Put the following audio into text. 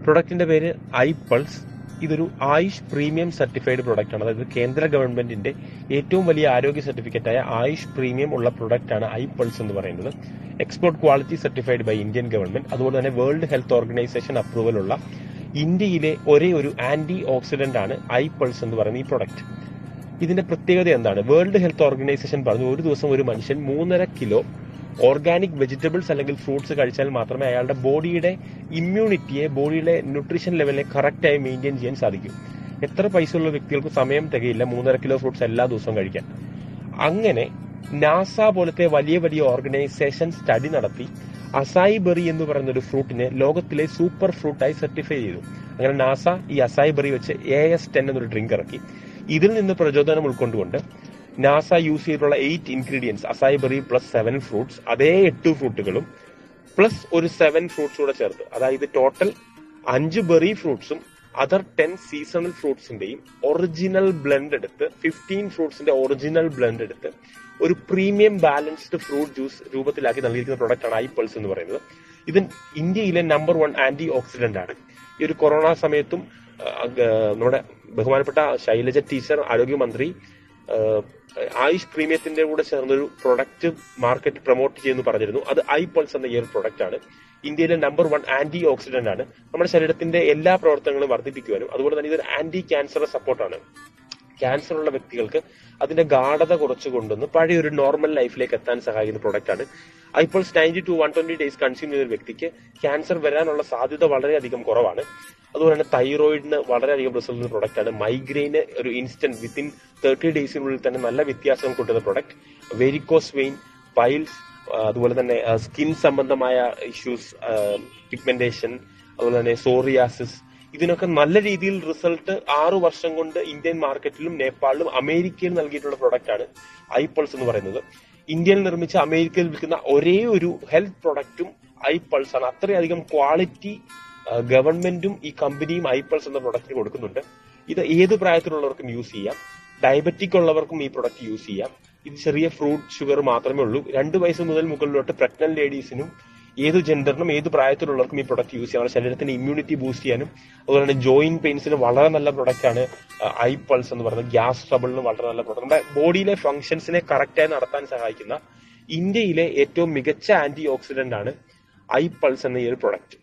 പ്രൊഡക്റ്റിന്റെ പേര് I pulse. ഇതൊരു Ayush premium certified product ആണ്. അതായത് കേന്ദ്ര ഗവൺമെന്റിന്റെ ഏറ്റവും വലിയ ആരോഗ്യ സർട്ടിഫിക്കറ്റായ ആയുഷ് പ്രീമിയം ഉള്ള പ്രൊഡക്റ്റ് ആണ് ഐ പൾസ് എന്ന് പറയുന്നത്. Export quality certified by Indian government. അതുപോലെ തന്നെ വേൾഡ് ഹെൽത്ത് ഓർഗനൈസേഷൻ അപ്രൂവൽ ഉള്ള ഇന്ത്യയിലെ ഒരേ ഒരു ആന്റി ഓക്സിഡന്റ് ആണ് ഐ പൾസ് എന്ന് പറയുന്ന ഈ പ്രൊഡക്റ്റ്. ഇതിന്റെ പ്രത്യേകത എന്താണ്? വേൾഡ് ഹെൽത്ത് ഓർഗനൈസേഷൻ പറഞ്ഞു ഒരു ദിവസം ഒരു മനുഷ്യൻ 3.5 കിലോ ഓർഗാനിക് വെജിറ്റബിൾസ് അല്ലെങ്കിൽ ഫ്രൂട്ട്സ് കഴിച്ചാൽ മാത്രമേ അയാളുടെ ബോഡിയുടെ ഇമ്മ്യൂണിറ്റിയെ, ബോഡിയുടെ ന്യൂട്രീഷൻ ലെവലിനെ കറക്റ്റായി മെയിൻറ്റെയിൻ ചെയ്യാൻ സാധിക്കും. എത്ര പൈസ ഉള്ള വ്യക്തികൾക്ക് സമയം തികയില്ല 3.5 കിലോ ഫ്രൂട്ട്സ് എല്ലാ ദിവസവും കഴിക്കാൻ. അങ്ങനെ നാസ പോലത്തെ വലിയ വലിയ ഓർഗനൈസേഷൻ സ്റ്റഡി നടത്തി അസായി ബെറി എന്ന് പറയുന്ന ഒരു ഫ്രൂട്ടിനെ ലോകത്തിലെ സൂപ്പർ ഫ്രൂട്ടായി സർട്ടിഫൈ ചെയ്തു. അങ്ങനെ നാസ ഈ അസായി ബെറി വെച്ച് AS10 എന്നൊരു ഡ്രിങ്ക് ഇറക്കി. ഇതിൽ നിന്ന് പ്രചോദനം ഉൾക്കൊണ്ടുകൊണ്ട് നാസ യൂസ് ചെയ്തിട്ടുള്ള 8 ഇൻഗ്രീഡിയൻസ്, അസായി ബെറി പ്ലസ് 7 ഫ്രൂട്ട്സ്, അതേ 8 ഫ്രൂട്ടുകളും പ്ലസ് ഒരു 7 ഫ്രൂട്ട്സ് കൂടെ ചേർത്ത്, അതായത് ടോട്ടൽ 5 ബെറി ഫ്രൂട്ട്സും അതർ 10 സീസണൽ ഫ്രൂട്ട്സിന്റെയും ഒറിജിനൽ ബ്ലെൻഡ് എടുത്ത് 15 ഫ്രൂട്ട്സിന്റെ ഒറിജിനൽ ബ്ലെൻഡ് എടുത്ത് ഒരു പ്രീമിയം ബാലൻസ്ഡ് ഫ്രൂട്ട് ജ്യൂസ് രൂപത്തിലാക്കി നൽകിയിരിക്കുന്ന പ്രൊഡക്റ്റ് ആണ് ഐ പൾസ് എന്ന് പറയുന്നത്. ഇത് ഇന്ത്യയിലെ നമ്പർ 1 ആന്റി ഓക്സിഡന്റ് ആണ്. ഈ ഒരു കൊറോണ സമയത്തും നമ്മുടെ ബഹുമാനപ്പെട്ട ശൈലജ ടീച്ചർ, ആരോഗ്യമന്ത്രി, ആയുഷ് പ്രീമിയത്തിന്റെ കൂടെ ചേർന്നൊരു പ്രൊഡക്റ്റ് മാർക്കറ്റ് പ്രൊമോട്ട് ചെയ്യുന്നു പറഞ്ഞിരുന്നു. അത് ഐ പൾസ് എന്ന ഈ ഒരു പ്രൊഡക്റ്റ് ആണ്. ഇന്ത്യയിലെ നമ്പർ 1 ആന്റി ഓക്സിഡന്റ് ആണ്. നമ്മുടെ ശരീരത്തിന്റെ എല്ലാ പ്രവർത്തനങ്ങളും വർദ്ധിപ്പിക്കുവാനും അതുപോലെ തന്നെ ഇതൊരു ആന്റി ക്യാൻസർ സപ്പോർട്ടാണ്. ക്യാൻസർ ഉള്ള വ്യക്തികൾക്ക് അതിന്റെ ഗാഠത കുറച്ചു കൊണ്ടുവന്ന് പഴയ ഒരു നോർമൽ ലൈഫിലേക്ക് എത്താൻ സഹായിക്കുന്ന പ്രൊഡക്റ്റ് ആണ്. I pulse 90 to 120 days consume ചെയ്യുന്ന ഒരു വ്യക്തിക്ക് ക്യാൻസർ വരാനുള്ള സാധ്യത വളരെയധികം കുറവാണ്. അതുപോലെ തന്നെ തൈറോയിഡിന് വളരെയധികം റിസൾട്ട് ഉള്ള പ്രൊഡക്റ്റ് ആണ്. മൈഗ്രെയിന് ഒരു ഇൻസ്റ്റന്റ് വിത്തിൻ 30 ഡേയ്സിനുള്ളിൽ തന്നെ നല്ല വ്യത്യാസം കൊണ്ടുവരുന്ന പ്രൊഡക്റ്റ്. വെരിക്കോസ് വെയിൻ, പൈൽസ്, അതുപോലെ തന്നെ സ്കിൻ സംബന്ധമായ ഇഷ്യൂസ്, പിഗ്മെന്റേഷൻ, അതുപോലെ തന്നെ സോറിയാസിസ്, ഇതിനൊക്കെ നല്ല രീതിയിൽ റിസൾട്ട് 6 വർഷം കൊണ്ട് ഇന്ത്യൻ മാർക്കറ്റിലും നേപ്പാളിലും അമേരിക്കയിൽ നൽകിയിട്ടുള്ള പ്രൊഡക്റ്റ് ആണ് ഐ പൾസ് എന്ന് പറയുന്നത്. ഇന്ത്യയിൽ നിർമ്മിച്ച അമേരിക്കയിൽ വിൽക്കുന്ന ഒരേ ഒരു ഹെൽത്ത് പ്രൊഡക്റ്റും ഐ പൾസ് ആണ്. അത്രയധികം ക്വാളിറ്റി ഗവൺമെന്റും ഈ കമ്പനിയും ഐ പൾസ് എന്ന പ്രൊഡക്റ്റിന് കൊടുക്കുന്നുണ്ട്. ഇത് ഏത് പ്രായത്തിലുള്ളവർക്കും യൂസ് ചെയ്യാം. ഡയബറ്റിക് ഉള്ളവർക്കും ഈ പ്രൊഡക്റ്റ് യൂസ് ചെയ്യാം. ഇത് ചെറിയ ഫ്രൂട്ട് ഷുഗർ മാത്രമേ ഉള്ളൂ. 2 വയസ്സ് മുതൽ മുകളിലോട്ട് പ്രഗ്നന്റ് ലേഡീസിനും ഏത് ജെൻഡറിനും ഏത് പ്രായത്തിലുള്ളവർക്കും ഈ പ്രൊഡക്റ്റ് യൂസ് ചെയ്യാം. ശരീരത്തിന്റെ ഇമ്മ്യൂണിറ്റി ബൂസ്റ്റ് ചെയ്യാനും അതുപോലെ തന്നെ ജോയിന്റ് പെയിൻസിന് വളരെ നല്ല പ്രൊഡക്റ്റ് ആണ് ഐ പൾസ് എന്ന് പറയുന്നത്. ഗ്യാസ് ട്രബിളിന് വളരെ നല്ല പ്രൊഡക്റ്റ്. നമ്മുടെ ബോഡിയിലെ ഫംഗ്ഷൻസിനെ കറക്റ്റായി നടത്താൻ സഹായിക്കുന്ന ഇന്ത്യയിലെ ഏറ്റവും മികച്ച ആന്റി ഓക്സിഡന്റ് ആണ് ഐ പൾസ് എന്ന ഈ ഒരു പ്രൊഡക്റ്റ്.